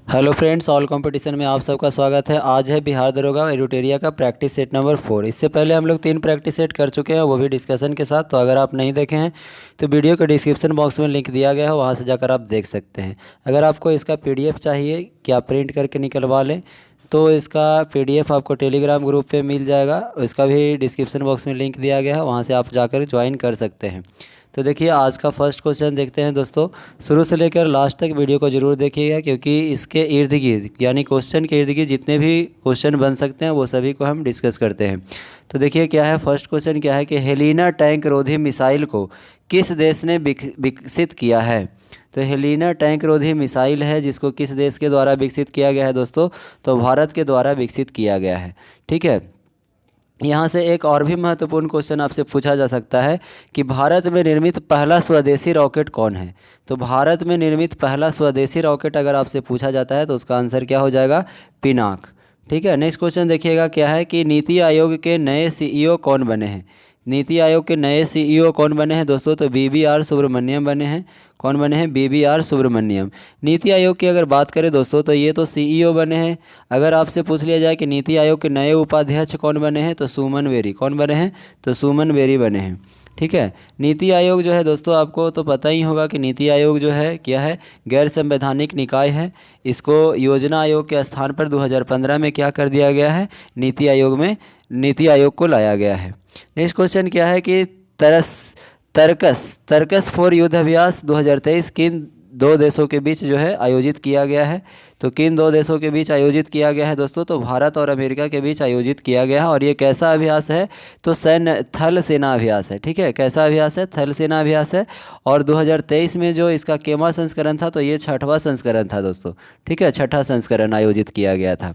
Hello friends, all competition में आप सबका स्वागत है। आज है बिहार दरोगा एडिटोरिया का प्रैक्टिस सेट नंबर 4। इससे पहले हम लोग 3 प्रैक्टिस सेट कर चुके हैं, वो भी डिस्कशन के साथ। तो अगर आप नहीं देखे हैं तो वीडियो के डिस्क्रिप्शन बॉक्स में लिंक दिया गया है, वहाँ से जाकर आप देख सकते हैं। अगर आपको इसका PDF चाहिए कि आप प्रिंट करके निकलवा लें तो इसका PDF आपको टेलीग्राम ग्रुप पे मिल जाएगा। इसका भी डिस्क्रिप्शन बॉक्स में लिंक दिया गया है, वहाँ से आप जाकर ज्वाइन कर सकते हैं। तो देखिए, आज का फर्स्ट क्वेश्चन देखते हैं दोस्तों। शुरू से लेकर लास्ट तक वीडियो को ज़रूर देखिएगा, क्योंकि इसके इर्द गिर्द यानी क्वेश्चन के इर्द गिर्द जितने भी क्वेश्चन बन सकते हैं वो सभी को हम डिस्कस करते हैं। तो देखिए क्या है, फर्स्ट क्वेश्चन क्या है कि हेलिना टैंक रोधी मिसाइल को किस देश ने विकसित किया है। तो हेलिना टैंक रोधी मिसाइल है जिसको किस देश के द्वारा विकसित किया गया है दोस्तों, तो भारत के द्वारा विकसित किया गया है। ठीक है, यहाँ से एक और भी महत्वपूर्ण क्वेश्चन आपसे पूछा जा सकता है कि भारत में निर्मित पहला स्वदेशी रॉकेट कौन है। तो भारत में निर्मित पहला स्वदेशी रॉकेट अगर आपसे पूछा जाता है तो उसका आंसर क्या हो जाएगा, पिनाक। ठीक है, नेक्स्ट क्वेश्चन देखिएगा क्या है कि नीति आयोग के नए CEO कौन बने हैं। नीति आयोग के नए CEO कौन बने हैं दोस्तों, तो BBR सुब्रमण्यम बने हैं। कौन बने हैं, BBR सुब्रमण्यम। नीति आयोग की अगर बात करें दोस्तों तो ये तो CEO बने हैं। अगर आपसे पूछ लिया जाए कि नीति आयोग के नए उपाध्यक्ष कौन बने हैं तो सुमन बेरी। कौन बने हैं, तो सुमन बेरी बने हैं। ठीक है, नीति आयोग जो है दोस्तों आपको तो पता ही होगा कि नीति आयोग जो है क्या है, गैर संवैधानिक निकाय है। इसको योजना आयोग के स्थान पर 2015 में क्या कर दिया गया है, नीति आयोग को लाया गया है। नेक्स्ट क्वेश्चन क्या है कि तर्कस फॉर युद्ध अभ्यास 2023 किन 2 देशों के बीच जो है आयोजित किया गया है। तो किन 2 देशों के बीच आयोजित किया गया है दोस्तों, तो भारत और अमेरिका के बीच आयोजित किया गया है। और ये कैसा अभ्यास है, तो थल सेना अभ्यास है। ठीक है, कैसा अभ्यास है, थल सेना अभ्यास है। और 2023 में जो इसका केमा संस्करण था तो ये 6वां संस्करण था दोस्तों। ठीक है, 6ठा संस्करण आयोजित किया गया था।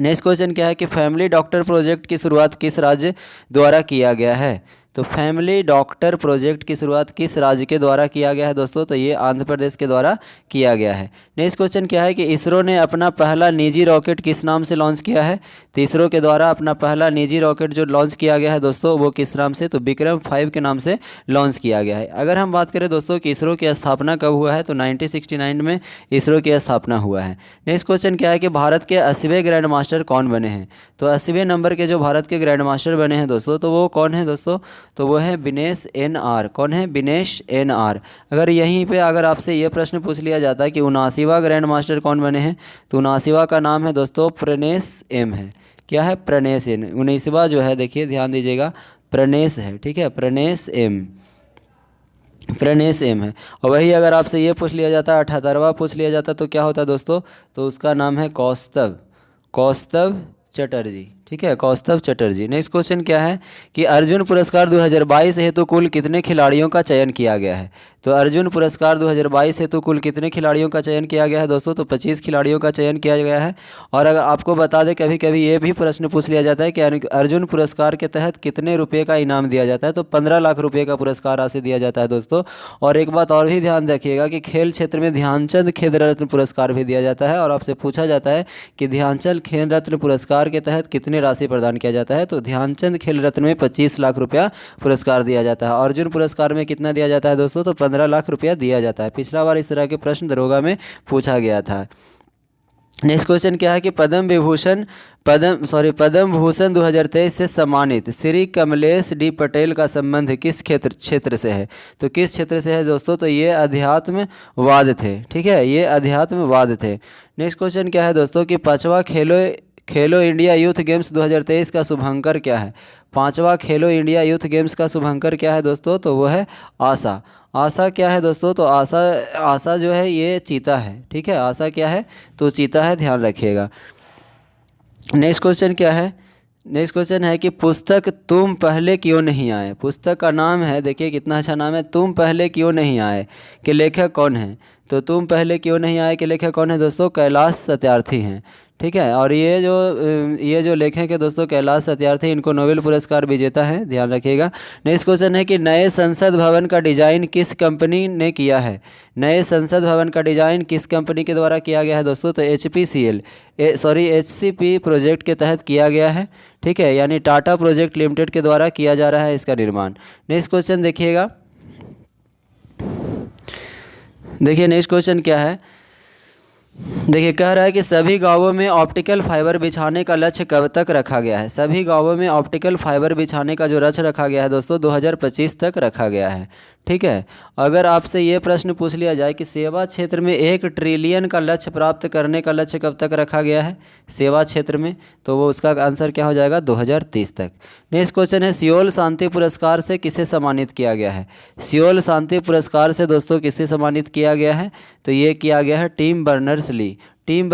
नेक्स्ट क्वेश्चन क्या है कि फैमिली डॉक्टर प्रोजेक्ट की शुरुआत किस राज्य द्वारा किया गया है। तो फैमिली डॉक्टर प्रोजेक्ट की शुरुआत किस राज्य के द्वारा किया गया है दोस्तों, तो ये आंध्र प्रदेश के द्वारा किया गया है। नेक्स्ट क्वेश्चन क्या है कि इसरो ने अपना पहला निजी रॉकेट किस नाम से लॉन्च किया है। तो इसरो के द्वारा अपना पहला निजी रॉकेट जो लॉन्च किया गया है दोस्तों वो किस नाम से, तो विक्रम 5 के नाम से लॉन्च किया गया है। अगर हम बात करें दोस्तों कि इसरो की स्थापना कब हुआ है, तो 1969 में इसरो की स्थापना हुआ है। नेक्स्ट क्वेश्चन क्या है कि भारत के 80वें ग्रैंड मास्टर कौन बने हैं। तो 80वें नंबर के जो भारत के ग्रैंड मास्टर बने हैं दोस्तों तो वो कौन है दोस्तों, तो वो है विनेश NR। कौन है, विनेश NR। अगर यहीं पे अगर आपसे ये प्रश्न पूछ लिया जाता है कि 79वां ग्रैंड मास्टर कौन बने हैं, तो 79वां का नाम है दोस्तों प्रनेश M है। क्या है, प्रनेश M। 19वां जो है देखिए ध्यान दीजिएगा, प्रनेश है। ठीक है, प्रनेश M है। और वही अगर आपसे ये पूछ लिया जाता, 78वां पूछ लिया जाता तो क्या होता दोस्तों, तो उसका नाम है कौस्तव चटर्जी। ठीक है, कौस्तव चटर्जी। नेक्स्ट क्वेश्चन क्या है कि अर्जुन पुरस्कार 2022 हेतु कुल कितने खिलाड़ियों का चयन किया गया है। तो अर्जुन पुरस्कार 2022 हेतु कुल कितने खिलाड़ियों का चयन किया गया है दोस्तों, तो 25 खिलाड़ियों का चयन किया गया है। और अगर आपको बता दें कभी कभी ये भी प्रश्न पूछ लिया जाता है कि अर्जुन पुरस्कार के तहत कितने रुपये का इनाम दिया जाता है, तो 15 लाख रुपये का पुरस्कार राशि दिया जाता है दोस्तों। और एक बात और भी ध्यान रखिएगा कि खेल क्षेत्र में ध्यानचंद खेल रत्न पुरस्कार भी दिया जाता है। और आपसे पूछा जाता है कि ध्यानचंद खेल रत्न पुरस्कार के तहत कितने राशि प्रदान किया जाता है, तो ध्यानचंद खेल रत्न में 25 लाख रुपया पुरस्कार दिया जाता है। अर्जुन पुरस्कार में कितना दिया जाता है दोस्तों, तो 15 लाख रुपया दिया जाता है। पिछला बार इस तरह के प्रश्न दरोगा में पूछा गया था। नेक्स्ट क्वेश्चन क्या है कि पद्म भूषण 2023 से सम्मानित श्री कमलेश D पटेल का संबंध किस क्षेत्र से है। तो किस क्षेत्र से है दोस्तों, तो ये अध्यात्मवाद थे। ठीक है, ये अध्यात्मवाद थे। नेक्स्ट क्वेश्चन क्या है दोस्तों कि 5वां खेलो इंडिया यूथ गेम्स 2023 का शुभंकर क्या है। 5वां खेलो इंडिया यूथ गेम्स का शुभंकर क्या है दोस्तों, तो वो है आशा क्या है दोस्तों, तो आशा जो है ये चीता है। ठीक है, आशा क्या है, तो चीता है, ध्यान रखिएगा। नेक्स्ट क्वेश्चन क्या है, नेक्स्ट क्वेश्चन है कि पुस्तक तुम पहले क्यों नहीं आए। पुस्तक का नाम है, देखिए कितना अच्छा नाम है, तुम पहले क्यों नहीं आए के लेखक कौन है। तो तुम पहले क्यों नहीं आए के लेखक कौन है दोस्तों, कैलाश सत्यार्थी हैं। ठीक है, और ये जो लेखक है दोस्तों कैलाश सत्यार्थी, इनको नोबेल पुरस्कार विजेता है, ध्यान रखिएगा। नेक्स्ट क्वेश्चन है कि नए संसद भवन का डिजाइन किस कंपनी ने किया है। नए संसद भवन का डिजाइन किस कंपनी के द्वारा किया गया है दोस्तों, तो HCP प्रोजेक्ट के तहत किया गया है। ठीक है, यानी टाटा प्रोजेक्ट लिमिटेड के द्वारा किया जा रहा है इसका निर्माण। नेक्स्ट क्वेश्चन देखिएगा, देखिए नेक्स्ट क्वेश्चन क्या है देखिए कह रहा है कि सभी गांवों में ऑप्टिकल फाइबर बिछाने का लक्ष्य कब तक रखा गया है। सभी गांवों में ऑप्टिकल फाइबर बिछाने का जो लक्ष्य रखा गया है दोस्तों 2025 तक रखा गया है। ठीक है। अगर आपसे ये प्रश्न पूछ लिया जाए कि सेवा क्षेत्र में 1 ट्रिलियन का लक्ष्य प्राप्त करने का लक्ष्य कब तक रखा गया है सेवा क्षेत्र में, तो वो उसका आंसर क्या हो जाएगा 2030 तक। नेक्स्ट क्वेश्चन है सियोल शांति पुरस्कार से किसे सम्मानित किया गया है। सियोल शांति पुरस्कार से दोस्तों किसे सम्मानित किया गया है, तो ये किया गया है Tim Berners Lee. Tim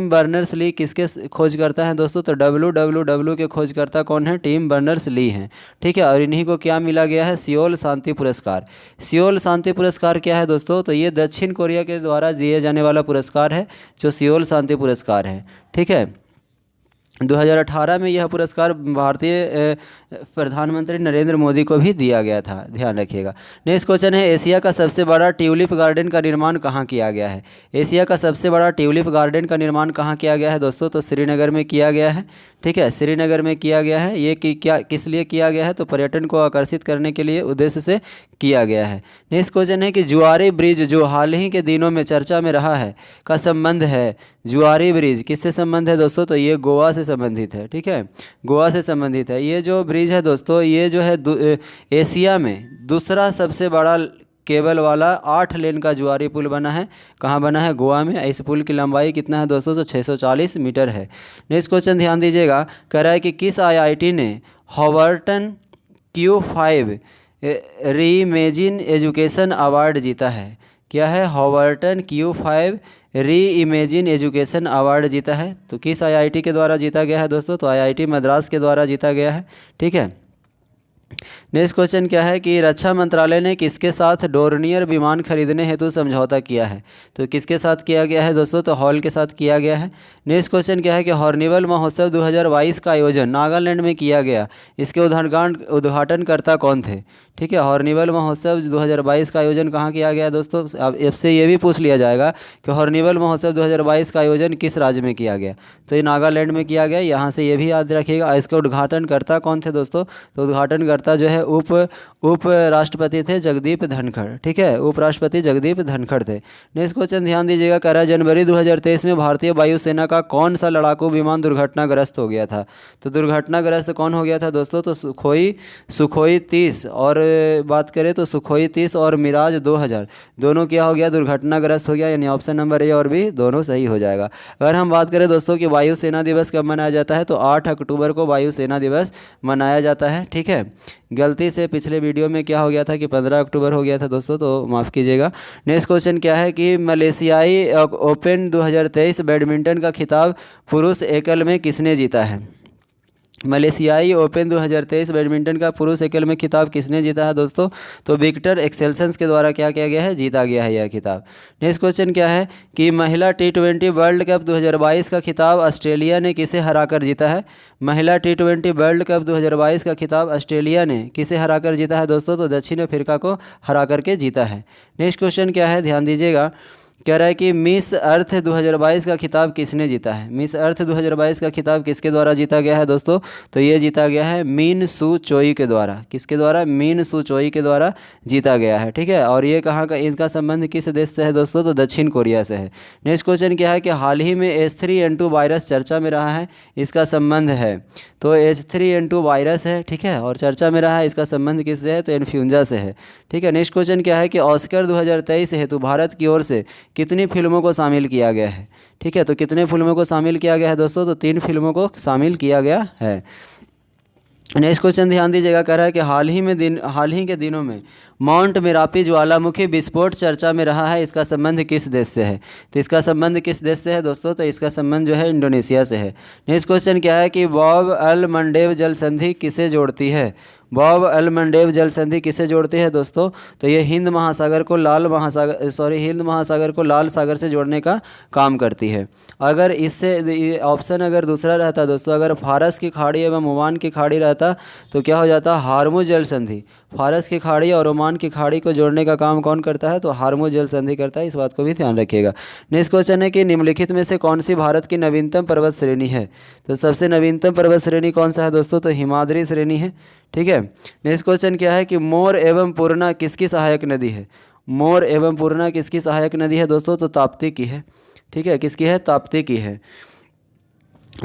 Berners Lee किसके खोजकर्ता हैं दोस्तों, तो WWW के खोजकर्ता कौन है, टिम बर्नर्स ली हैं। ठीक है। और इन्हीं को क्या मिला गया है, सियोल शांति पुरस्कार। सियोल शांति पुरस्कार क्या है दोस्तों, तो ये दक्षिण कोरिया के द्वारा दिए जाने वाला पुरस्कार है जो सियोल शांति पुरस्कार है। ठीक है। 2018 में यह पुरस्कार भारतीय प्रधानमंत्री नरेंद्र मोदी को भी दिया गया था, ध्यान रखिएगा। नेक्स्ट क्वेश्चन है एशिया का सबसे बड़ा ट्यूलिप गार्डन का निर्माण कहाँ किया गया है। एशिया का सबसे बड़ा ट्यूलिप गार्डन का निर्माण कहाँ किया गया है दोस्तों, तो श्रीनगर में किया गया है। ठीक है, श्रीनगर में किया गया है। ये क्या किस लिए किया गया है, तो पर्यटन को आकर्षित करने के लिए उद्देश्य से किया गया है। नेक्स्ट क्वेश्चन है कि जुआरी ब्रिज जो हाल ही के दिनों में चर्चा में रहा है का संबंध है। जुआरी ब्रिज किससे संबंध है दोस्तों, तो ये गोवा से संबंधित है। ठीक है, गोवा से संबंधित है। ये जो ब्रिज है दोस्तों, ये जो है एशिया में दूसरा सबसे बड़ा केबल वाला 8 लेन का जुआरी पुल बना है। कहाँ बना है, गोवा में। इस पुल की लंबाई कितना है दोस्तों, तो 640 मीटर है। नेक्स्ट क्वेश्चन ध्यान दीजिएगा, कह रहा है कि किस IIT ने हॉवर्टन Q5 रीइमेजिन एजुकेशन अवार्ड जीता है। क्या है, हॉवर्टन Q5 रीइमेजिन एजुकेशन अवार्ड जीता है। तो किस IIT के द्वारा जीता गया है दोस्तों, तो IIT मद्रास के द्वारा जीता गया है। ठीक है। नेक्स्ट क्वेश्चन क्या है कि रक्षा मंत्रालय ने किसके साथ डोर्नियर विमान खरीदने हेतु समझौता किया है। तो किसके साथ किया गया है दोस्तों, तो हॉल के साथ किया गया है। नेक्स्ट क्वेश्चन क्या है कि हॉर्निवल महोत्सव 2022 का आयोजन नागालैंड में किया गया, इसके उद्घाटनकर्ता कौन थे। ठीक है, हॉर्निवल महोत्सव 2022 का आयोजन कहाँ किया गया दोस्तों। अब इससे ये भी पूछ लिया जाएगा कि हॉर्निवल महोत्सव 2022 का आयोजन किस राज्य में किया गया, तो ये नागालैंड में किया गया। यहाँ से ये भी याद रखिएगा। इसके उद्घाटनकर्ता कौन थे दोस्तों, तो उद्घाटनकर्ता जो है उप राष्ट्रपति थे जगदीप धनखड़। ठीक है, उपराष्ट्रपति जगदीप धनखड़ थे। नेक्स्ट क्वेश्चन ध्यान दीजिएगा, कह रहा है जनवरी 2023 में भारतीय वायुसेना का कौन सा लड़ाकू विमान दुर्घटनाग्रस्त हो गया था। तो दुर्घटनाग्रस्त कौन हो गया था दोस्तों, तो सुखोई 30 और बात करें तो सुखोई 30 और मिराज 2000 दोनों क्या हो गया, दुर्घटनाग्रस्त हो गया। यानी ऑप्शन नंबर ए और बी दोनों सही हो जाएगा। अगर हम बात करें दोस्तों कि वायुसेना दिवस कब मनाया जाता है, तो 8 अक्टूबर को वायुसेना दिवस मनाया जाता है। ठीक है, गलती से पिछले वीडियो में क्या हो गया था कि 15 अक्टूबर हो गया था दोस्तों, तो माफ़ कीजिएगा। नेक्स्ट क्वेश्चन क्या है कि मलेशियाई ओपन 2023 बैडमिंटन का खिताब पुरुष एकल में किसने जीता है। मलेशियाई ओपन 2023 बैडमिंटन का पुरुष एकल में खिताब किसने जीता है दोस्तों, तो विक्टर एक्सेल्सन्स के द्वारा क्या किया गया है, जीता गया है यह खिताब। नेक्स्ट क्वेश्चन क्या है कि महिला T20 वर्ल्ड कप 2022 का खिताब ऑस्ट्रेलिया ने किसे हराकर जीता है। महिला T20 वर्ल्ड कप 2022 का खिताब ऑस्ट्रेलिया ने किसे हराकर जीता है दोस्तों, तो दक्षिण अफ्रीका को हरा करके जीता है। नेक्स्ट क्वेश्चन क्या है, ध्यान दीजिएगा, कह रहा है कि मिस अर्थ 2022 का खिताब किसने जीता है। मिस अर्थ 2022 का खिताब किसके द्वारा जीता गया है दोस्तों, तो ये जीता गया है मिन सू चोई के द्वारा। किसके द्वारा, मिन सू चोई के द्वारा जीता गया है। ठीक है, और ये कहाँ का, इनका संबंध किस देश से है दोस्तों, तो दक्षिण कोरिया से है। नेक्स्ट क्वेश्चन क्या है कि हाल ही में H3N2 वायरस चर्चा में रहा है, इसका संबंध है, तो H3N2 वायरस है। ठीक है, और चर्चा में रहा है, इसका संबंध किससे है, तो इन्फ्लुएंजा से है। ठीक है। नेक्स्ट क्वेश्चन क्या है कि ऑस्कर 2023 हेतु भारत की ओर से कितनी फिल्मों को शामिल किया गया है। ठीक है, तो कितने फिल्मों को शामिल किया गया है दोस्तों, तो 3 फिल्मों को शामिल किया गया है। नेक्स्ट क्वेश्चन ध्यान दीजिएगा, कह रहा है कि हाल ही के दिनों में माउंट मेरापी ज्वालामुखी विस्फोट चर्चा में रहा है, इसका संबंध किस देश से है। तो इसका संबंध किस देश से है दोस्तों, तो इसका संबंध जो है इंडोनेशिया से है। नेक्स्ट क्वेश्चन क्या है कि बॉब अल मंडेव जल संधि किसे जोड़ती है। बॉब अल मंडेव जल संधि किसे जोड़ती है दोस्तों, तो ये हिंद महासागर को लाल सागर से जोड़ने का काम करती है। अगर इससे ऑप्शन अगर दूसरा रहता दोस्तों, अगर फारस की खाड़ी एवं ओमान की खाड़ी रहता तो क्या हो जाता, हार्मुज जल संधि। फारस की खाड़ी और ओमान की खाड़ी को जोड़ने का काम कौन करता है, तो हार्मुज जल संधि करता है। इस बात को भी ध्यान रखिएगा। नेक्स्ट क्वेश्चन है कि निम्नलिखित में से कौन सी भारत की नवीनतम पर्वत श्रेणी है। तो सबसे नवीनतम पर्वत श्रेणी कौन सा है दोस्तों, तो हिमाद्री श्रेणी है। ठीक है। नेक्स्ट क्वेश्चन क्या है कि मोर एवं पूर्णा किसकी सहायक नदी है। मोर एवं पूर्णा किसकी सहायक नदी है दोस्तों, तो ताप्ती की है। ठीक है, किसकी है? ताप्ती की है।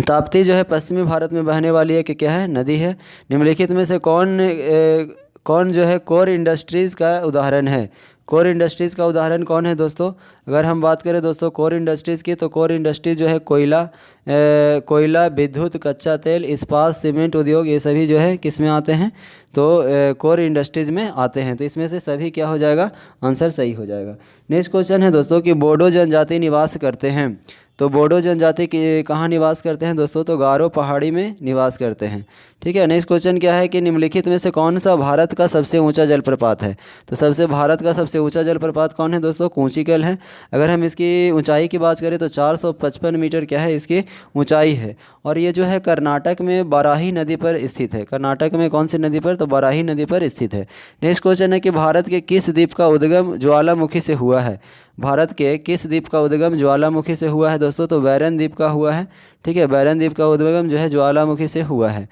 ताप्ती जो है पश्चिमी भारत में बहने वाली है कि क्या है? नदी है। निम्नलिखित में से कौन जो है कोर इंडस्ट्रीज़ का उदाहरण है? कोर इंडस्ट्रीज़ का उदाहरण कौन है दोस्तों? अगर हम बात करें दोस्तों कोर इंडस्ट्रीज़ की, तो कोर इंडस्ट्रीज़ जो है कोयला, विद्युत, कच्चा तेल, इस्पात, सीमेंट उद्योग, ये सभी जो है किस में आते हैं? तो कोर इंडस्ट्रीज़ में आते हैं। तो इसमें से सभी क्या हो जाएगा? आंसर सही हो जाएगा। नेक्स्ट क्वेश्चन है दोस्तों कि बोडो जनजाति निवास करते हैं। तो बोडो जनजाति की कहाँ निवास करते हैं दोस्तों? तो गारो पहाड़ी में निवास करते हैं। ठीक है। नेक्स्ट क्वेश्चन क्या है कि निम्नलिखित में से कौन सा भारत का सबसे ऊंचा जलप्रपात है? तो भारत का सबसे ऊंचा जलप्रपात कौन है दोस्तों? कूंचिकल है। अगर हम इसकी ऊंचाई की बात करें तो 455 मीटर क्या है इसकी ऊंचाई है। और ये जो है कर्नाटक में बराही नदी पर स्थित है। कर्नाटक में कौन सी नदी पर? तो बराही नदी पर स्थित है। नेक्स्ट क्वेश्चन है कि भारत के किस द्वीप का उद्गम ज्वालामुखी से हुआ है? भारत के किस द्वीप का उद्गम ज्वालामुखी से हुआ है दोस्तों? तो बैरन द्वीप का हुआ है। ठीक है, बैरन द्वीप का उद्गम जो है ज्वालामुखी से हुआ है।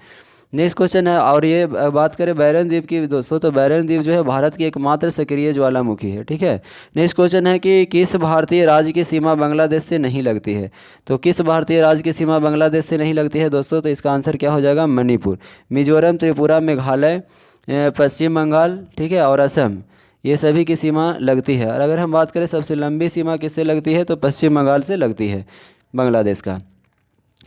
नेक्स्ट क्वेश्चन है, और ये बात करें बैरन द्वीप की दोस्तों, तो बैरन द्वीप जो है भारत की एकमात्र सक्रिय ज्वालामुखी है। ठीक है। नेक्स्ट क्वेश्चन है कि किस भारतीय राज्य की सीमा बांग्लादेश से नहीं लगती है? तो किस भारतीय राज्य की सीमा बांग्लादेश से नहीं लगती है दोस्तों? तो इसका आंसर क्या हो जाएगा? मणिपुर। मिजोरम, त्रिपुरा, मेघालय, पश्चिम बंगाल, ठीक है, और असम, ये सभी की सीमा लगती है। और अगर हम बात करें सबसे लंबी सीमा किससे लगती है? तो पश्चिम बंगाल से लगती है बांग्लादेश का।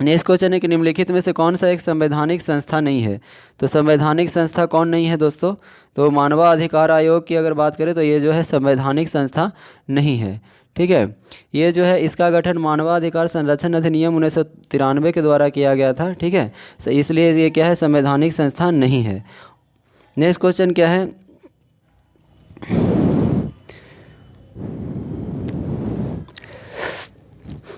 नेक्स्ट क्वेश्चन है कि निम्नलिखित में से कौन सा एक संवैधानिक संस्था नहीं है? तो संवैधानिक संस्था कौन नहीं है दोस्तों? तो मानवाधिकार आयोग की अगर बात करें तो ये जो है संवैधानिक संस्था नहीं है। ठीक है, ये जो है इसका गठन मानवाधिकार संरक्षण अधिनियम 1993 के द्वारा किया गया था। ठीक है, इसलिए ये क्या है? संवैधानिक संस्था नहीं है। नेक्स्ट क्वेश्चन क्या है?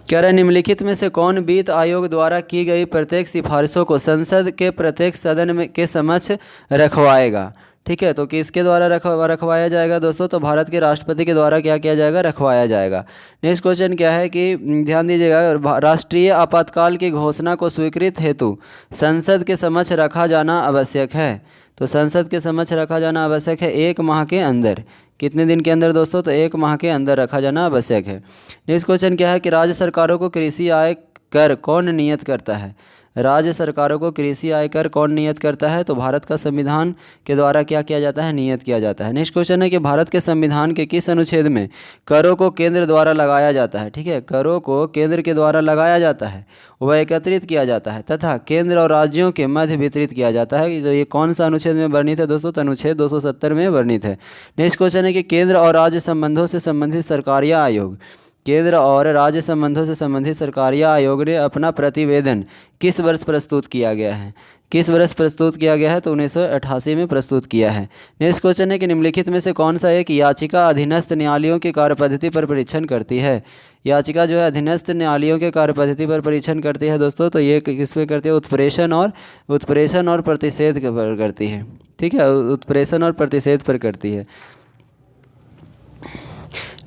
कह रहे निम्नलिखित में से कौन वित्त आयोग द्वारा की गई प्रत्येक सिफारिशों को संसद के प्रत्येक सदन में के समक्ष रखवाएगा? ठीक है, तो किसके द्वारा रखवाया जाएगा दोस्तों? तो भारत के राष्ट्रपति के द्वारा क्या किया जाएगा? रखवाया जाएगा। नेक्स्ट क्वेश्चन क्या है कि ध्यान दीजिएगा, राष्ट्रीय आपातकाल की घोषणा को स्वीकृत हेतु संसद के समक्ष रखा जाना आवश्यक है। तो संसद के समक्ष रखा जाना आवश्यक है 1 माह के अंदर। कितने दिन के अंदर दोस्तों? तो 1 माह के अंदर रखा जाना आवश्यक है। नेक्स्ट क्वेश्चन क्या है कि राज्य सरकारों को कृषि आय कर कौन नियत करता है? राज्य सरकारों को कृषि आय कर कौन नियत करता है? तो भारत का संविधान के द्वारा क्या किया जाता है? नियत किया जाता है। नेक्स्ट क्वेश्चन है कि भारत के संविधान के किस अनुच्छेद में करों को केंद्र द्वारा लगाया जाता है? ठीक है, करों को केंद्र के द्वारा लगाया जाता है, वह एकत्रित किया जाता है तथा केंद्र और राज्यों के मध्य वितरित किया जाता है। तो ये कौन सा अनुच्छेद में वर्णित है दोस्तों? तो अनुच्छेद 270 में वर्णित है। नेक्स्ट क्वेश्चन है कि केंद्र और राज्य संबंधों से संबंधित सरकारिया आयोग, केंद्र और राज्य संबंधों से संबंधित सरकारिया आयोग ने अपना प्रतिवेदन किस वर्ष प्रस्तुत किया गया है? किस वर्ष प्रस्तुत किया गया है? तो 1988 में प्रस्तुत किया है। नेक्स्ट क्वेश्चन है कि निम्नलिखित में से कौन सा एक याचिका अधीनस्थ न्यायालयों की कार्यपद्धति पर परीक्षण करती है? याचिका जो है अधीनस्थ न्यायालयों के कार्यपद्धति पर परीक्षण करती है दोस्तों, तो ये किस पे करती है? उत्प्रेषण और प्रतिषेध पर करती है। ठीक है, उत्प्रेषण और प्रतिषेध पर करती है।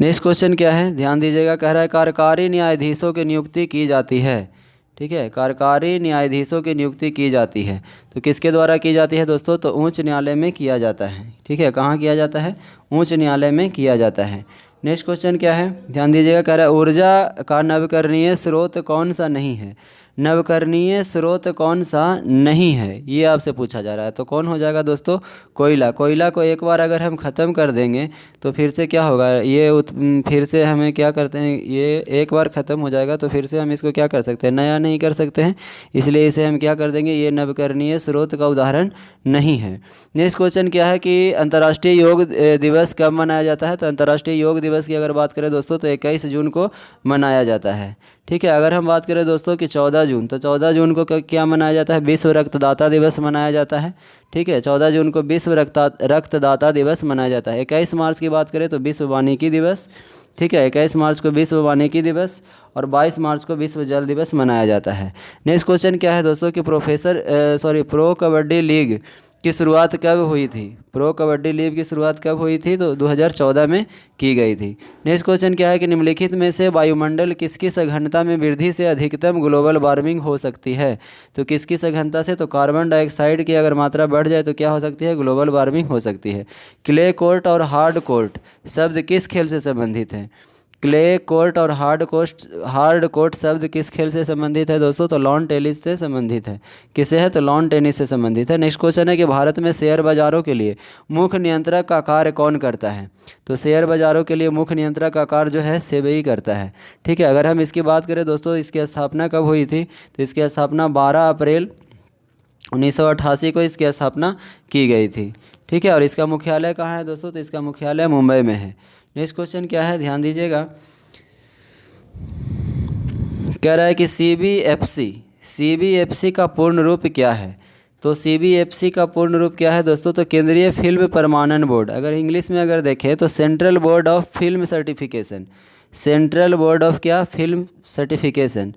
नेक्स्ट क्वेश्चन क्या है? ध्यान दीजिएगा, कह रहा है कार्यकारी न्यायाधीशों की नियुक्ति की जाती है। ठीक है, कार्यकारी न्यायाधीशों की नियुक्ति की जाती है, तो किसके द्वारा की जाती है दोस्तों? तो उच्च न्यायालय में किया जाता है। ठीक है, कहाँ किया जाता है? उच्च न्यायालय में किया जाता है। नेक्स्ट क्वेश्चन क्या है? ध्यान दीजिएगा, कह रहा है ऊर्जा का नवीकरणीय स्रोत कौन सा नहीं है? नवकरणीय स्रोत कौन सा नहीं है, ये आपसे पूछा जा रहा है। तो कौन हो जाएगा दोस्तों? कोयला। कोयला को एक बार अगर हम ख़त्म कर देंगे तो फिर से क्या होगा? फिर से हमें क्या करते हैं, ये एक बार ख़त्म हो जाएगा तो फिर से हम इसको क्या कर सकते हैं? नया नहीं कर सकते हैं, इसलिए इसे हम क्या कर देंगे? ये नवकरणीय स्रोत का उदाहरण नहीं है। नेक्स्ट क्वेश्चन क्या है कि अंतर्राष्ट्रीय योग दिवस कब मनाया जाता है? तो अंतर्राष्ट्रीय योग दिवस की अगर बात करें दोस्तों तो 21 जून को मनाया जाता है। ठीक है, अगर हम बात करें दोस्तों कि 14 जून, तो 14 जून को क्या मनाया जाता है? विश्व रक्तदाता दिवस मनाया जाता है। ठीक है, 14 जून को विश्व रक्तदाता दिवस मनाया जाता है। 21 मार्च की बात करें तो विश्व वानिकी दिवस। ठीक है, 21 मार्च को विश्व वानिकी दिवस और 22 मार्च को विश्व जल दिवस मनाया जाता है। नेक्स्ट क्वेश्चन क्या है दोस्तों कि प्रो कबड्डी लीग की शुरुआत कब हुई थी? प्रो कबड्डी लीग की शुरुआत कब हुई थी? तो 2014 में की गई थी। नेक्स्ट क्वेश्चन क्या है कि निम्नलिखित में से वायुमंडल किसकी सघनता में वृद्धि से अधिकतम ग्लोबल वार्मिंग हो सकती है? तो किसकी सघनता से? तो कार्बन डाइऑक्साइड की अगर मात्रा बढ़ जाए तो क्या हो सकती है? ग्लोबल वार्मिंग हो सकती है। क्ले कोर्ट और हार्ड कोर्ट शब्द किस खेल से संबंधित है? क्ले कोर्ट और हार्ड कोर्ट शब्द किस खेल से संबंधित है दोस्तों? तो लॉन टेनिस से संबंधित है। किसे है? तो लॉन टेनिस से संबंधित है। नेक्स्ट क्वेश्चन है कि भारत में शेयर बाजारों के लिए मुख्य नियंत्रक का कार्य कौन करता है? तो शेयर बाजारों के लिए मुख्य नियंत्रक का कार्य जो है सेबी करता है। ठीक है, अगर हम इसकी बात करें दोस्तों, इसकी स्थापना कब हुई थी? तो इसकी स्थापना 12 अप्रैल 1988 को इसकी स्थापना की गई थी। ठीक है, और इसका मुख्यालय कहाँ है दोस्तों? तो इसका मुख्यालय मुंबई में है। नेक्स्ट क्वेश्चन क्या है, ध्यान दीजिएगा। कह रहा है कि सीबीएफसी का पूर्ण रूप क्या है? तो सीबीएफसी का पूर्ण रूप क्या है दोस्तों? तो केंद्रीय फिल्म प्रमाणन बोर्ड। अगर इंग्लिश में अगर देखें तो central board of film certification. Central board of क्या? Film certification.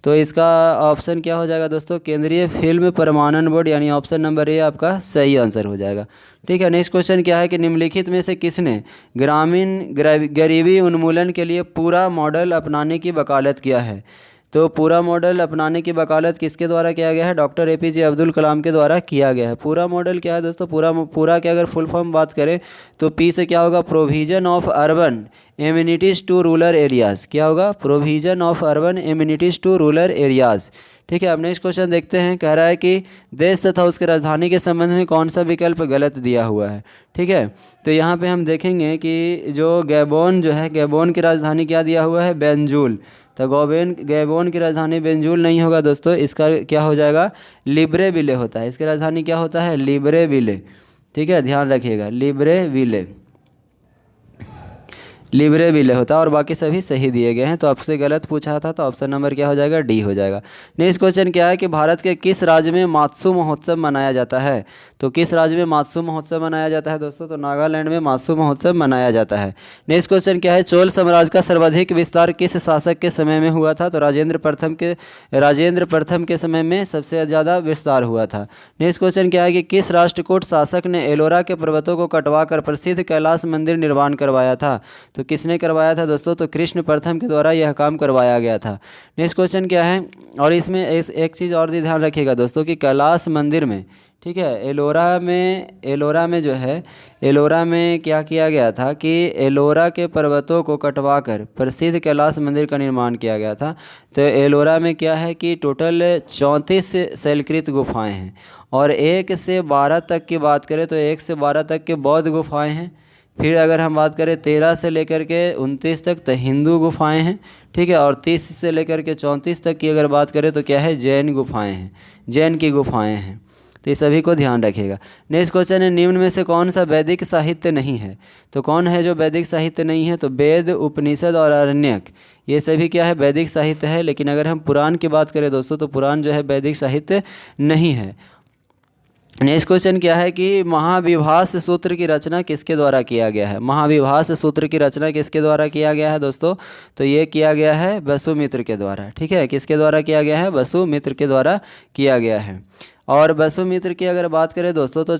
तो इसका ऑप्शन क्या हो जाएगा दोस्तों? केंद्रीय फिल्म प्रमाणन बोर्ड, यानी ऑप्शन नंबर ए आपका सही आंसर हो जाएगा। ठीक है, नेक्स्ट क्वेश्चन क्या है कि निम्नलिखित में से किसने ग्रामीण गरीबी उन्मूलन के लिए पूरा मॉडल अपनाने की वकालत किया है? तो पूरा मॉडल अपनाने की वकालत किसके द्वारा किया गया है? डॉक्टर एपीजे अब्दुल कलाम के द्वारा किया गया है। पूरा मॉडल क्या है दोस्तों? पूरा के अगर फुल फॉर्म बात करें तो पी से क्या होगा? Provision of urban amenities to rural areas. क्या होगा? Provision of urban amenities to rural areas. ठीक है, अब नेक्स्ट क्वेश्चन देखते हैं। कह रहा है कि देश तथा उसके राजधानी के संबंध में कौन सा विकल्प गलत दिया हुआ है? ठीक है, तो यहाँ पे हम देखेंगे कि जो गैबोन जो है, गैबोन की राजधानी क्या दिया हुआ है? बेंजूल। तो गैबोन की राजधानी बेंजूल नहीं होगा दोस्तों, इसका क्या हो जाएगा? लिब्रेविले होता है। इसकी राजधानी क्या होता है? लिब्रेविले। ठीक है, ध्यान रखिएगा, लिब्रेविले होता है, और बाकी सभी सही दिए गए हैं। तो आपसे गलत पूछा था, तो ऑप्शन नंबर क्या हो जाएगा? डी हो जाएगा। नेक्स्ट क्वेश्चन क्या है कि भारत के किस राज्य में मात्सु महोत्सव मनाया जाता है? तो किस राज्य में मात्सु महोत्सव मनाया जाता है दोस्तों? तो नागालैंड में मात्सु महोत्सव मनाया जाता है। नेक्स्ट क्वेश्चन क्या है? चोल साम्राज्य का सर्वाधिक विस्तार किस शासक के समय में हुआ था? तो राजेंद्र प्रथम के समय में सबसे ज़्यादा विस्तार हुआ था। नेक्स्ट क्वेश्चन क्या है कि किस राष्ट्रकूट शासक ने एलोरा के पर्वतों को कटवाकर प्रसिद्ध कैलाश मंदिर निर्माण करवाया था? तो किसने करवाया था दोस्तों? तो कृष्ण प्रथम के द्वारा यह काम करवाया गया था। नेक्स्ट क्वेश्चन क्या है? और इसमें एक चीज़ और भी ध्यान रखिएगा दोस्तों कि कैलाश मंदिर में, ठीक है, एलोरा में जो है, एलोरा में क्या किया गया था कि एलोरा के पर्वतों को कटवाकर प्रसिद्ध कैलाश मंदिर का निर्माण किया गया था। तो एलोरा में क्या है कि टोटल 34 शैलकृत गुफाएं हैं, और 1 से 12 तक की बात करें तो 1 से 12 तक के बौद्ध गुफाएं हैं। फिर अगर हम बात करें 13 से लेकर के 29 तक तो हिंदू गुफाएं हैं। ठीक है, और 30 से लेकर के 34 तक की अगर बात करें तो क्या है? जैन गुफाएं हैं, जैन की गुफाएं हैं। तो ये सभी को ध्यान रखिएगा। नेक्स्ट क्वेश्चन है, निम्न में से कौन सा वैदिक साहित्य नहीं है? तो कौन है जो वैदिक साहित्य नहीं है? तो वेद, उपनिषद और आरण्यक, ये सभी क्या है? वैदिक साहित्य है। लेकिन अगर हम पुराण की बात करें दोस्तों तो पुराण जो है वैदिक साहित्य नहीं है। नेक्स्ट क्वेश्चन क्या है कि महाविभास सूत्र की रचना किसके द्वारा किया गया है? महाविभास सूत्र की रचना किसके द्वारा किया गया है दोस्तों? तो ये किया गया है वसुमित्र के द्वारा। ठीक है, किसके द्वारा किया गया है? वसुमित्र के द्वारा किया गया है। और वसुमित्र की अगर बात करें दोस्तों तो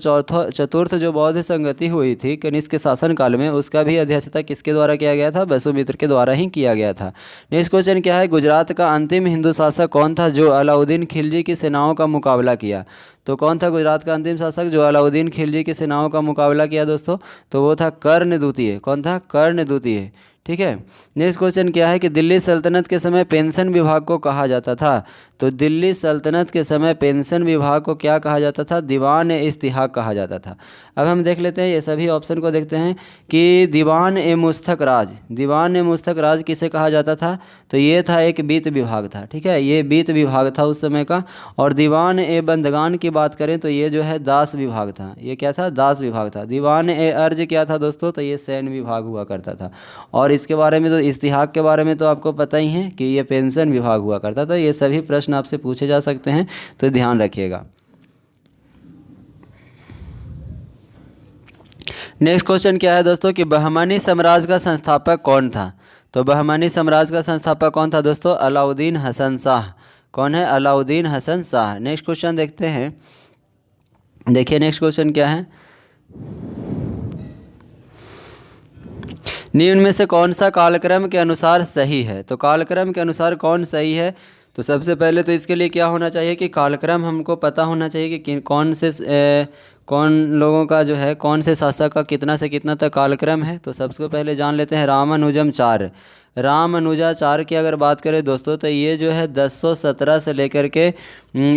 चतुर्थ जो बौद्ध संगति हुई थी कनिष्क के शासन काल में, उसका भी अध्यक्षता किसके द्वारा किया गया था? वसुमित्र के द्वारा ही किया गया था। नेक्स्ट क्वेश्चन क्या है? गुजरात का अंतिम हिंदू शासक कौन था जो अलाउद्दीन खिलजी की सेनाओं का मुकाबला किया? तो कौन था गुजरात का अंतिम शासक जो अलाउद्दीन खिलजी की सेनाओं का मुकाबला किया दोस्तों? तो वो था कर्ण द्वितीय। कौन था? कर्ण द्वितीय। ठीक है, नेक्स्ट क्वेश्चन क्या है कि दिल्ली सल्तनत के समय पेंशन विभाग को कहा जाता था? तो दिल्ली सल्तनत के समय पेंशन विभाग को क्या कहा जाता था? दीवान ए इस्तिहाक कहा जाता था। अब हम देख लेते हैं, ये सभी ऑप्शन को देखते हैं कि दीवान ए मुस्तक राज किसे कहा जाता था? तो ये था एक वित्त विभाग था। ठीक है, ये वित्त विभाग था उस समय का। और दीवान ए बंदगान की बात करें तो ये जो है दास विभाग था। ये क्या था? दास विभाग था। दीवान ए अर्ज क्या था दोस्तों? तो ये सैन्य विभाग हुआ करता था। और इसके बारे में तो इस्तिहाक के बारे में तो आपको पता ही है कि ये पेंशन विभाग हुआ करता था। ये सभी प्रश्न आपसे पूछे जा सकते हैं, तो ध्यान रखिएगा। नेक्स्ट क्वेश्चन क्या है दोस्तों कि बहमानी साम्राज्य का संस्थापक कौन था? तो बहमानी साम्राज्य का संस्थापक कौन था दोस्तों? अलाउद्दीन हसन शाह। कौन है? अलाउद्दीन हसन शाह। नेक्स्ट क्वेश्चन देखते हैं। देखिए नेक्स्ट क्वेश्चन क्या है? निम्न में से कौन सा कालक्रम के अनुसार सही है? तो कालक्रम के अनुसार कौन सही है? तो सबसे पहले तो इसके लिए क्या होना चाहिए कि कालक्रम हमको पता होना चाहिए कि कौन लोगों का जो है, कौन से शासक का कितना से कितना तक कालक्रम है। तो सबसे पहले जान लेते हैं रामानुजम 4। रामानुजाचार्य की अगर बात करें दोस्तों तो ये जो है 1017 से लेकर के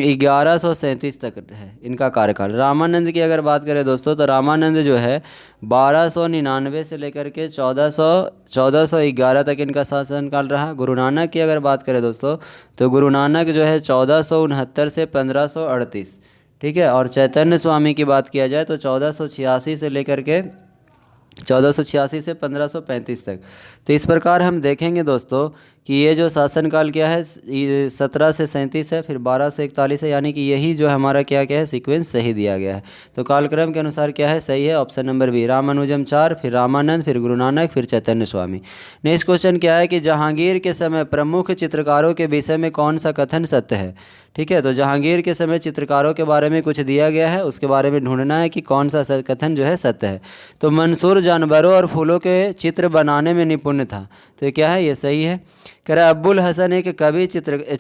1137 तक है इनका कार्यकाल। रामानंद की अगर बात करें दोस्तों तो रामानंद जो है 1299 से लेकर के 1411 तक इनका शासनकाल रहा। गुरु नानक की अगर बात करें दोस्तों तो गुरु नानक जो है 1469 से 1538, ठीक है। और चैतन्य स्वामी की बात किया जाए तो 1486 से लेकर के 1486 से 1535 तक। तो इस प्रकार हम देखेंगे दोस्तों कि ये जो शासनकाल क्या है 17 से 37 है, फिर 12 से 41 है, यानी कि यही जो हमारा क्या क्या है सीक्वेंस सही दिया गया है। तो कालक्रम के अनुसार क्या है सही है ऑप्शन नंबर बी, रामानुजम 4, फिर रामानंद, फिर गुरु नानक, फिर चैतन्य स्वामी। नेक्स्ट क्वेश्चन क्या है कि जहांगीर के समय प्रमुख चित्रकारों के विषय में कौन सा कथन सत्य है। ठीक है, तो जहांगीर के समय चित्रकारों के बारे में कुछ दिया गया है, उसके बारे में ढूंढना है कि कौन सा कथन जो है सत्य है। तो मंसूर जानवरों और फूलों के चित्र बनाने में निपुण था, तो ये क्या है ये सही है। कह रहा अब्बुल हसन एक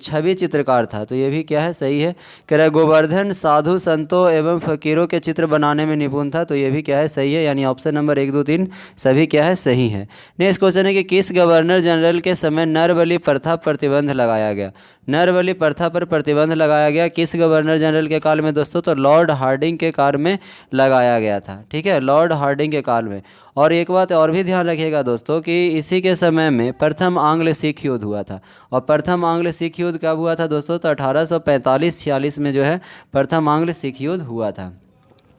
छवि चित्रकार था, तो ये भी क्या है सही है। कह रहा गोवर्धन साधु संतों एवं फकीरों के चित्र बनाने में निपुण था, तो ये भी क्या है सही है, यानी ऑप्शन नंबर 1, 2, 3 सभी क्या है सही है। नेक्स्ट क्वेश्चन है कि किस गवर्नर जनरल के समय नरबलि प्रथा प्रतिबंध लगाया गया। नरबलि प्रथा पर प्रतिबंध लगाया गया किस गवर्नर जनरल के काल में दोस्तों, तो लॉर्ड हार्डिंग के काल में लगाया गया था, ठीक है, लॉर्ड हार्डिंग के काल में। और एक बात और भी ध्यान रखिएगा दोस्तों कि इसी के समय में प्रथम आंग्ल सिख युद्ध हुआ था। और प्रथम आंग्ल सिख युद्ध कब हुआ था दोस्तों, तो 1845-46 में जो है प्रथम आंग्ल सिख युद्ध हुआ था।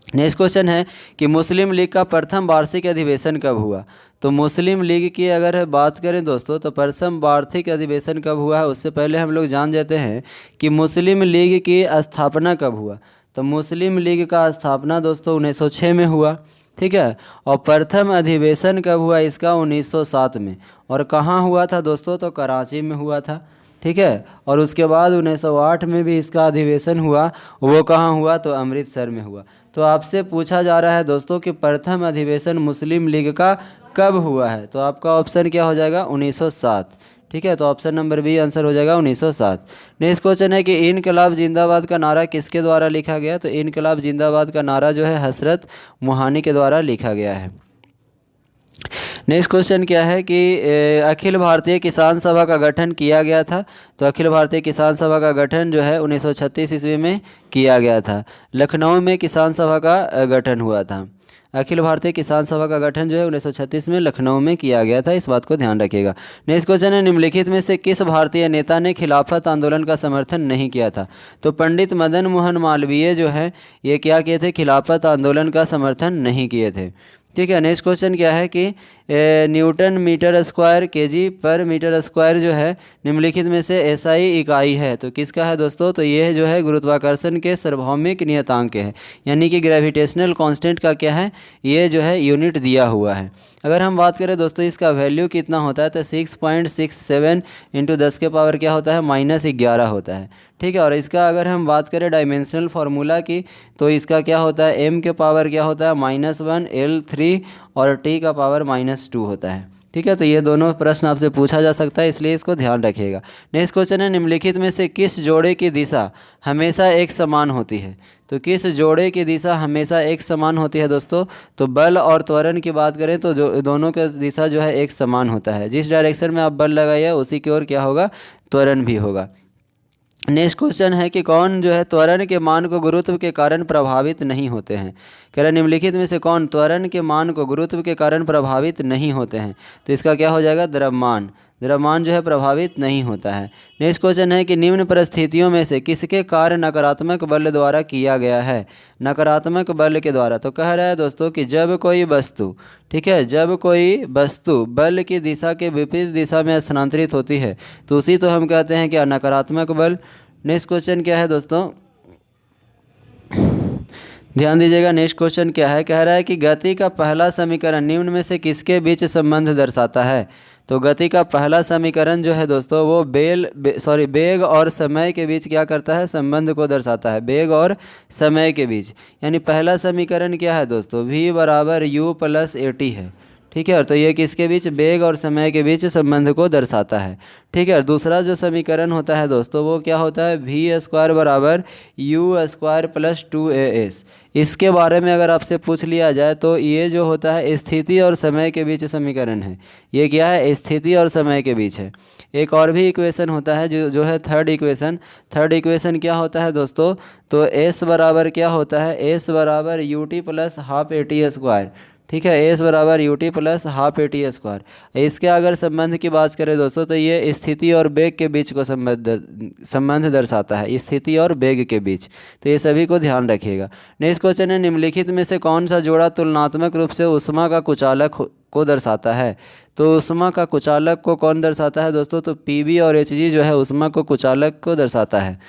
नेक्स्ट क्वेश्चन है कि मुस्लिम लीग का प्रथम वार्षिक अधिवेशन कब हुआ। तो मुस्लिम लीग की अगर बात करें दोस्तों तो प्रथम वार्षिक अधिवेशन कब हुआ है, उससे पहले हम लोग जान जाते हैं कि मुस्लिम लीग की स्थापना कब हुआ। तो मुस्लिम लीग का स्थापना दोस्तों 1906 में हुआ, ठीक है। और प्रथम अधिवेशन कब हुआ इसका 1907 में। और कहाँ हुआ था दोस्तों, तो कराची में हुआ था, ठीक है। और उसके बाद 1908 में भी इसका अधिवेशन हुआ, वो कहाँ हुआ, तो अमृतसर में हुआ। तो आपसे पूछा जा रहा है दोस्तों कि प्रथम अधिवेशन मुस्लिम लीग का कब हुआ है, तो आपका ऑप्शन क्या हो जाएगा 1907, ठीक है। तो ऑप्शन नंबर बी आंसर हो जाएगा 1907। नेक्स्ट क्वेश्चन है कि इनकलाब जिंदाबाद का नारा किसके द्वारा लिखा गया। तो इनकलाब जिंदाबाद का नारा जो है हसरत मोहानी के द्वारा लिखा गया है। नेक्स्ट क्वेश्चन क्या है कि अखिल भारतीय किसान सभा का गठन किया गया था। तो अखिल भारतीय किसान सभा का गठन जो है 1936 ईस्वी में किया गया था। लखनऊ में किसान सभा का गठन हुआ था। अखिल भारतीय किसान सभा का गठन जो है 1936 में लखनऊ में किया गया था, इस बात को ध्यान रखिएगा। नेक्स्ट क्वेश्चन है निम्नलिखित में से किस भारतीय नेता ने खिलाफत आंदोलन का समर्थन नहीं किया था। तो पंडित मदन मोहन मालवीय जो है ये क्या किए थे, खिलाफत आंदोलन का समर्थन नहीं किए थे, ठीक है। नेक्स्ट क्वेश्चन क्या है कि न्यूटन मीटर स्क्वायर केजी पर मीटर स्क्वायर जो है निम्नलिखित में से एसआई इकाई है, तो किसका है दोस्तों, तो ये जो है गुरुत्वाकर्षण के सार्वभौमिक नियतांक है, यानी कि ग्रेविटेशनल कांस्टेंट का क्या है ये जो है यूनिट दिया हुआ है। अगर हम बात करें दोस्तों इसका वैल्यू कितना होता है, तो 6.67 × 10 के पावर क्या होता है -11 होता है, ठीक है। और इसका अगर हम बात करें डायमेंशनल फार्मूला की तो इसका क्या होता है m के पावर क्या होता है -1 L3 और t का पावर -2 होता है, ठीक है। तो ये दोनों प्रश्न आपसे पूछा जा सकता है, इसलिए इसको ध्यान रखिएगा। नेक्स्ट क्वेश्चन है निम्नलिखित में से किस जोड़े की दिशा हमेशा एक समान होती है। तो किस जोड़े की दिशा हमेशा एक समान होती है दोस्तों, तो बल और त्वरण की बात करें तो जो दोनों का दिशा जो है एक समान होता है। जिस डायरेक्शन में आप बल लगाइए उसी की ओर क्या होगा, त्वरण भी होगा। नेक्स्ट क्वेश्चन है कि कौन जो है त्वरण के मान को गुरुत्व के कारण प्रभावित नहीं होते हैं। कह रहा निम्नलिखित में से कौन त्वरण के मान को गुरुत्व के कारण प्रभावित नहीं होते हैं, तो इसका क्या हो जाएगा द्रव्यमान। द्रव्यमान जो है प्रभावित नहीं होता है। नेक्स्ट क्वेश्चन है कि निम्न परिस्थितियों में से किसके कार्य नकारात्मक बल द्वारा किया गया है। नकारात्मक बल के द्वारा तो कह रहा है दोस्तों कि जब कोई वस्तु, ठीक है, जब कोई वस्तु बल की दिशा के विपरीत दिशा में स्थानांतरित होती है तो उसी तो हम कहते हैं क्या नकारात्मक बल। नेक्स्ट क्वेश्चन क्या है दोस्तों, ध्यान दीजिएगा। नेक्स्ट क्वेश्चन क्या है, कह रहा है कि गति का पहला समीकरण निम्न में से किसके बीच संबंध दर्शाता है। तो गति का पहला समीकरण जो है दोस्तों वो बेग और समय के बीच क्या करता है, संबंध को दर्शाता है, बेग और समय के बीच। यानी पहला समीकरण क्या है दोस्तों v = u + at है, ठीक है, तो ये किसके बीच, वेग और समय के बीच संबंध को दर्शाता है। ठीक है, दूसरा जो समीकरण होता है दोस्तों वो क्या होता है, v² बराबर u² प्लस 2as। इसके बारे में अगर आपसे पूछ लिया जाए तो ये जो होता है स्थिति और समय के बीच समीकरण है। ये क्या है, स्थिति और समय के बीच है। एक और भी इक्वेशन होता है जो है थर्ड इक्वेशन। थर्ड इक्वेशन क्या होता है दोस्तों, तो s बराबर क्या होता है, s बराबर ut प्लस हाफ at²। ठीक है, एस बराबर ut प्लस हाफ at²। इसके अगर संबंध की बात करें दोस्तों तो ये स्थिति और वेग के बीच को संबंध दर्शाता है, स्थिति और वेग के बीच। तो ये सभी को ध्यान रखिएगा। नेक्स्ट क्वेश्चन है, निम्नलिखित में से कौन सा जोड़ा तुलनात्मक रूप से ऊष्मा का कुचालक को दर्शाता है। तो ऊष्मा का कुचालक को कौन दर्शाता है दोस्तों, तो Pb और Hg जो है ऊष्मा को कुचालक को दर्शाता है।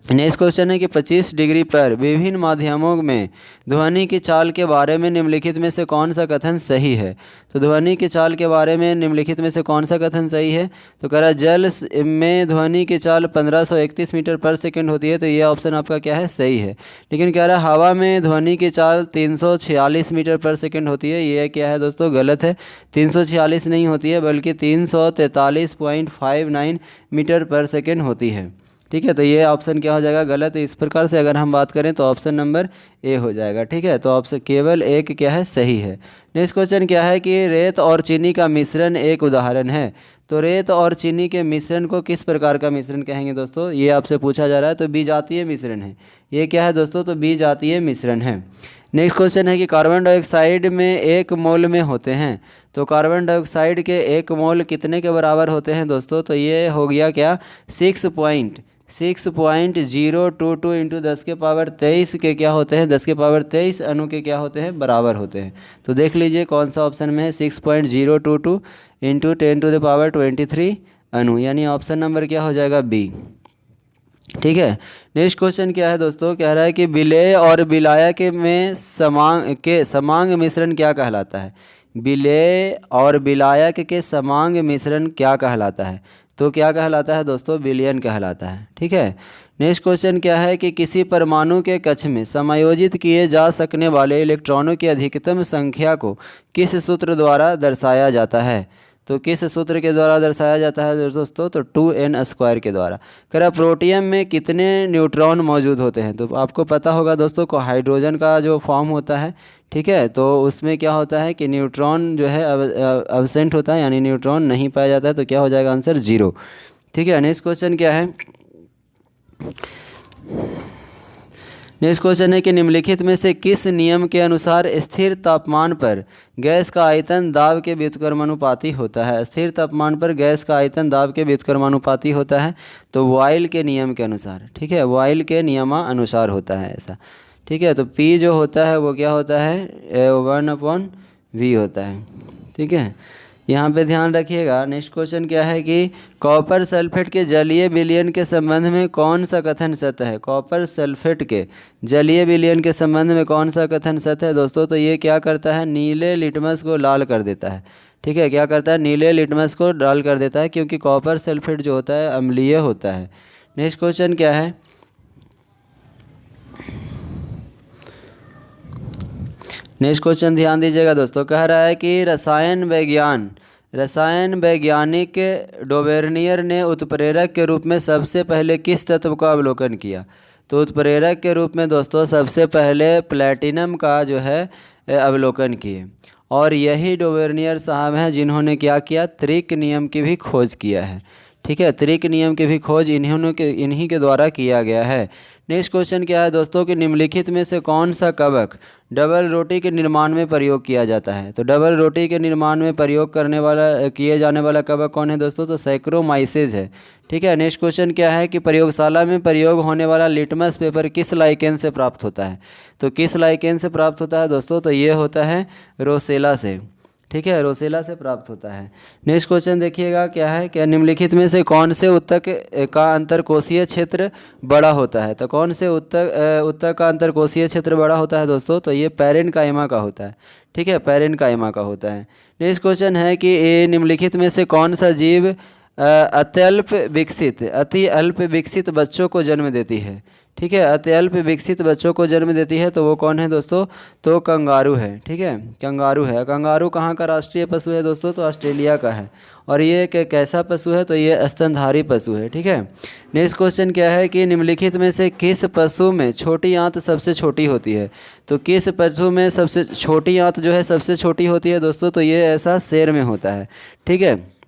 नेक्स्ट क्वेश्चन है कि 25 डिग्री पर विभिन्न माध्यमों में ध्वनि की चाल के बारे में निम्नलिखित में से कौन सा कथन सही है। तो ध्वनि की चाल के बारे में निम्नलिखित में से कौन सा कथन सही है, तो कह रहा है जल में ध्वनि की चाल 1531 मीटर पर सेकंड होती है। तो ये ऑप्शन आपका क्या है, सही है। लेकिन कह रहा है हवा में ध्वनि की चाल 346 मीटर पर सेकंड होती है। ये क्या है दोस्तों, गलत है। 346 नहीं होती है बल्कि 343.59 मीटर पर सेकंड होती है। ठीक है, तो ये ऑप्शन क्या हो जाएगा, गलत है। इस प्रकार से अगर हम बात करें तो ऑप्शन नंबर ए हो जाएगा। ठीक है, तो ऑप्शन केवल एक क्या है, सही है। नेक्स्ट क्वेश्चन क्या है कि रेत और चीनी का मिश्रण एक उदाहरण है। तो रेत और चीनी के मिश्रण को किस प्रकार का मिश्रण कहेंगे दोस्तों, ये आपसे पूछा जा रहा है। तो बीजातीय मिश्रण है। ये क्या है दोस्तों, तो बीजातीय मिश्रण है। नेक्स्ट क्वेश्चन है कि कार्बन डाइऑक्साइड में 1 मोल में होते हैं। तो कार्बन डाइऑक्साइड के 1 मोल कितने के बराबर होते हैं दोस्तों, तो ये हो गया क्या, 6.022 इंटू 10⁻23 के क्या होते हैं, 10⁻23 अणु के क्या होते हैं, बराबर होते हैं। तो देख लीजिए कौन सा ऑप्शन में है, 6.022 इंटू 10⁻23 अणु, यानी ऑप्शन नंबर क्या हो जाएगा, बी। ठीक है, नेक्स्ट क्वेश्चन क्या है दोस्तों, कह रहा है कि विलेय और विलायक में समांग मिश्रण क्या कहलाता है। विलेय और विलायक के समांग मिश्रण क्या कहलाता है, तो क्या कहलाता है दोस्तों, विलयन कहलाता है। ठीक है, नेक्स्ट क्वेश्चन क्या है कि किसी परमाणु के कक्ष में समायोजित किए जा सकने वाले इलेक्ट्रॉनों की अधिकतम संख्या को किस सूत्र द्वारा दर्शाया जाता है। तो किस सूत्र के द्वारा दर्शाया जाता है दोस्तों, तो 2n² के द्वारा। कह रहा प्रोटियम में कितने न्यूट्रॉन मौजूद होते हैं। तो आपको पता होगा दोस्तों को हाइड्रोजन का जो फॉर्म होता है, ठीक है, तो उसमें क्या होता है कि न्यूट्रॉन जो है अब्सेंट होता है, यानी न्यूट्रॉन नहीं पाया जाता है। तो क्या हो जाएगा आंसर, 0। ठीक है, नेक्स्ट क्वेश्चन क्या है, नेक्स्ट क्वेश्चन है कि निम्नलिखित में से किस नियम के अनुसार स्थिर तापमान पर गैस का आयतन दाब के व्युत्क्रमानुपाती होता है। स्थिर तापमान पर गैस का आयतन दाब के व्युत्क्रमानुपाती होता है। तो बॉयल के नियम के अनुसार। ठीक है, बॉयल के नियमानुसार होता है ऐसा। ठीक है, तो P जो होता है वो क्या होता है, 1/V होता है। ठीक है, यहाँ पे ध्यान रखिएगा। नेक्स्ट क्वेश्चन क्या है कि कॉपर सल्फेट के जलीय विलयन के संबंध में कौन सा कथन सत्य है। कॉपर सल्फेट के जलीय विलयन के संबंध में कौन सा कथन सत्य है दोस्तों, तो ये क्या करता है, नीले लिटमस को लाल कर देता है। ठीक है, क्या करता है, नीले लिटमस को लाल कर देता है, क्योंकि कॉपर सल्फेट जो होता है अम्लीय होता है। नेक्स्ट क्वेश्चन क्या है, नेक्स्ट क्वेश्चन ध्यान दीजिएगा दोस्तों। कह रहा है कि रसायन वैज्ञानिक डोवेर्नियर ने उत्प्रेरक के रूप में सबसे पहले किस तत्व का अवलोकन किया। तो उत्प्रेरक के रूप में दोस्तों सबसे पहले प्लैटिनम का जो है अवलोकन किए। और यही डोवेर्नियर साहब हैं जिन्होंने क्या किया, त्रिक नियम की भी खोज किया है। ठीक है, त्रिक नियम की भी खोज इन्हीं के द्वारा किया गया है। नेक्स्ट क्वेश्चन क्या है दोस्तों कि निम्नलिखित में से कौन सा कवक डबल रोटी के निर्माण में प्रयोग किया जाता है। तो डबल रोटी के निर्माण में प्रयोग किए जाने वाला कवक कौन है दोस्तों, तो सैक्रोमाइसेज है। ठीक है, नेक्स्ट क्वेश्चन क्या है कि प्रयोगशाला में प्रयोग होने वाला लिटमस पेपर किस लाइकेन से प्राप्त होता है। तो किस लाइकेन से प्राप्त होता है दोस्तों, तो ये होता है रोसेला से। ठीक है, रोसेला से प्राप्त होता है। नेक्स्ट क्वेश्चन देखिएगा क्या है, क्या निम्नलिखित में से कौन से उत्तक का अंतरकोशीय क्षेत्र बड़ा होता है। तो कौन से उत्तक का अंतरकोशीय क्षेत्र बड़ा होता है दोस्तों, तो ये पैरेन्काइमा का होता है। ठीक है, पैरेन्काइमा का होता है। नेक्स्ट क्वेश्चन है कि निम्नलिखित में से कौन सा जीव अति अल्प विकसित बच्चों को जन्म देती है। ठीक है। अत्यल्प विकसित बच्चों को जन्म देती है तो वो कौन है दोस्तों? तो कंगारू है। ठीक है, कंगारू है। कंगारू कहाँ का राष्ट्रीय पशु है दोस्तों? तो ऑस्ट्रेलिया का है। और ये कैसा पशु है? तो ये स्तनधारी पशु है। ठीक है। नेक्स्ट क्वेश्चन क्या है कि निम्नलिखित में से किस पशु में छोटी आंत सबसे छोटी होती है? तो किस पशु में सबसे छोटी आंत जो है सबसे छोटी होती है दोस्तों? तो ये ऐसा शेर में होता है। ठीक है।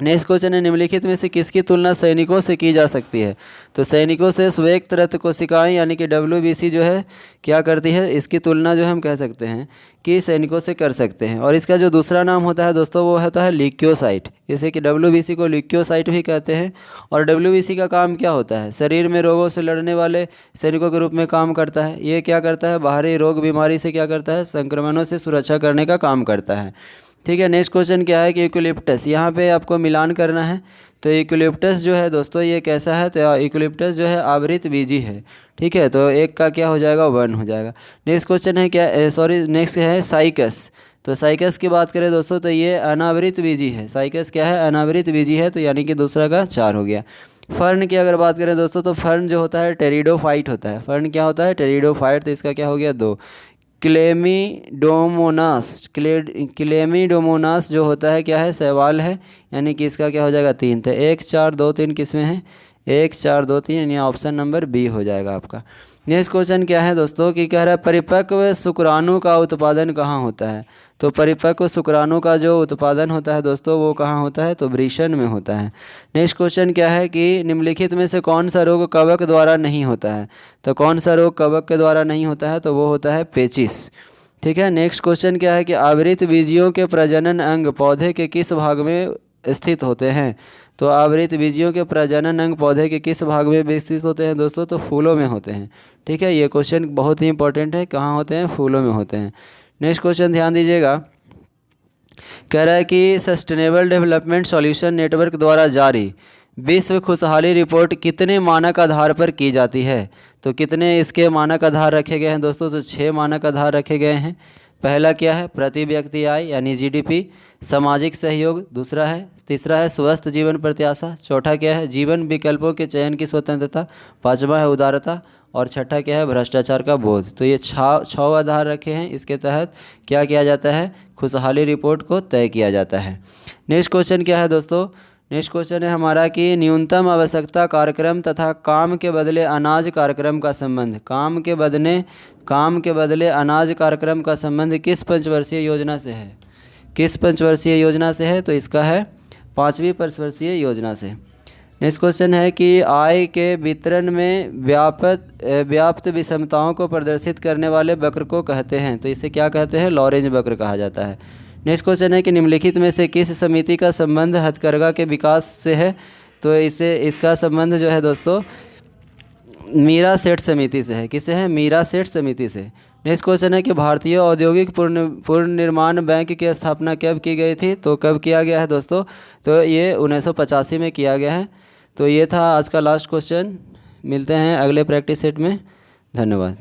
नेक्स्ट क्वेश्चन है निम्नलिखित में से किसकी तुलना सैनिकों से की जा सकती है? तो सैनिकों से श्वेत रक्त कोशिकाएं यानी कि WBC जो है क्या करती है? इसकी तुलना जो हम कह सकते हैं कि सैनिकों से कर सकते हैं। और इसका जो दूसरा नाम होता है दोस्तों वो होता है ल्यूकोसाइट, जैसे कि WBC को ल्यूकोसाइट भी कहते हैं। और WBC का काम क्या होता है? शरीर में रोगों से लड़ने वाले सैनिकों के रूप में काम करता है। ये क्या करता है? बाहरी रोग बीमारी से क्या करता है? संक्रमणों से सुरक्षा करने का काम करता है। ठीक है। नेक्स्ट क्वेश्चन क्या है कि यूकेलिप्टस, यहाँ पे आपको मिलान करना है। तो यूकेलिप्टस जो है दोस्तों ये कैसा है? तो यूकेलिप्टस जो है आवृत बीजी है। ठीक है, तो एक का क्या हो जाएगा? 1 हो जाएगा। नेक्स्ट क्वेश्चन है क्या, नेक्स्ट है साइकस। तो साइकस की बात करें दोस्तों तो ये अनावृत बीजी है। साइकस क्या है? अनावृत बीजी है, तो यानी कि दूसरा का 4 हो गया। फर्न की अगर बात करें दोस्तों तो फर्न जो होता है टेरिडोफाइट होता है। फर्न क्या होता है? टेरिडोफाइट, तो इसका क्या हो गया? 2। क्लेमीडोमोनास जो होता है क्या है? शैवाल है, यानी कि इसका क्या हो जाएगा? 3। तो 1 4 2 3 किस में है? 1 4 2 3, यानी ऑप्शन नंबर बी हो जाएगा आपका। नेक्स्ट क्वेश्चन क्या है दोस्तों कि कह रहा है परिपक्व शुक्राणु का उत्पादन कहाँ होता है? तो परिपक्व शुक्राणु का जो उत्पादन होता है दोस्तों वो कहाँ होता है? तो वृषण में होता है। नेक्स्ट क्वेश्चन क्या है कि निम्नलिखित में से कौन सा रोग कवक द्वारा नहीं होता है? तो कौन सा रोग कवक के द्वारा नहीं होता है? तो वो होता है पेचिस। ठीक है। नेक्स्ट क्वेश्चन क्या है कि आवृत बीजियों के प्रजनन अंग पौधे के किस भाग में स्थित होते हैं? तो आवृत बीजियों के प्रजनन अंग पौधे के किस भाग में विकसित होते हैं दोस्तों? तो फूलों में होते हैं। ठीक है, ये क्वेश्चन बहुत ही इंपॉर्टेंट है। कहाँ होते हैं? फूलों में होते हैं। नेक्स्ट क्वेश्चन ध्यान दीजिएगा, कह रहा है कि सस्टेनेबल डेवलपमेंट सॉल्यूशन नेटवर्क द्वारा जारी विश्व खुशहाली रिपोर्ट कितने मानक आधार पर की जाती है? तो कितने इसके मानक आधार रखे गए हैं दोस्तों? तो 6 मानक आधार रखे गए हैं। पहला क्या है? प्रति व्यक्ति आय यानी GDP। सामाजिक सहयोग दूसरा है। तीसरा है स्वस्थ जीवन प्रत्याशा। चौथा क्या है? जीवन विकल्पों के चयन की स्वतंत्रता। पांचवा है उदारता। और छठा क्या है? भ्रष्टाचार का बोध। तो ये 6 आधार रखे हैं। इसके तहत क्या किया जाता है? खुशहाली रिपोर्ट को तय किया जाता है। नेक्स्ट क्वेश्चन क्या है दोस्तों? नेक्स्ट क्वेश्चन है हमारा कि न्यूनतम आवश्यकता कार्यक्रम तथा काम के बदले अनाज कार्यक्रम का संबंध। काम के बदले अनाज कार्यक्रम का संबंध किस पंचवर्षीय योजना से है? किस पंचवर्षीय योजना से है? तो इसका है 5वीं पंचवर्षीय योजना से। नेक्स्ट क्वेश्चन है कि आय के वितरण में व्याप्त विषमताओं को प्रदर्शित करने वाले वक्र को कहते हैं। तो इसे क्या कहते हैं? लॉरेंज वक्र कहा जाता है। नेक्स्ट क्वेश्चन है कि निम्नलिखित में से किस समिति का संबंध हथकरघा के विकास से है? तो इसका संबंध जो है दोस्तों मीरा सेठ समिति से है। किससे है? मीरा सेठ समिति से। नेक्स्ट क्वेश्चन है कि भारतीय औद्योगिक पुनर्निर्माण बैंक की स्थापना कब की गई थी? तो कब किया गया है दोस्तों? तो ये 1985 में किया गया है। तो ये था आज का लास्ट क्वेश्चन। मिलते हैं अगले प्रैक्टिस सेट में। धन्यवाद।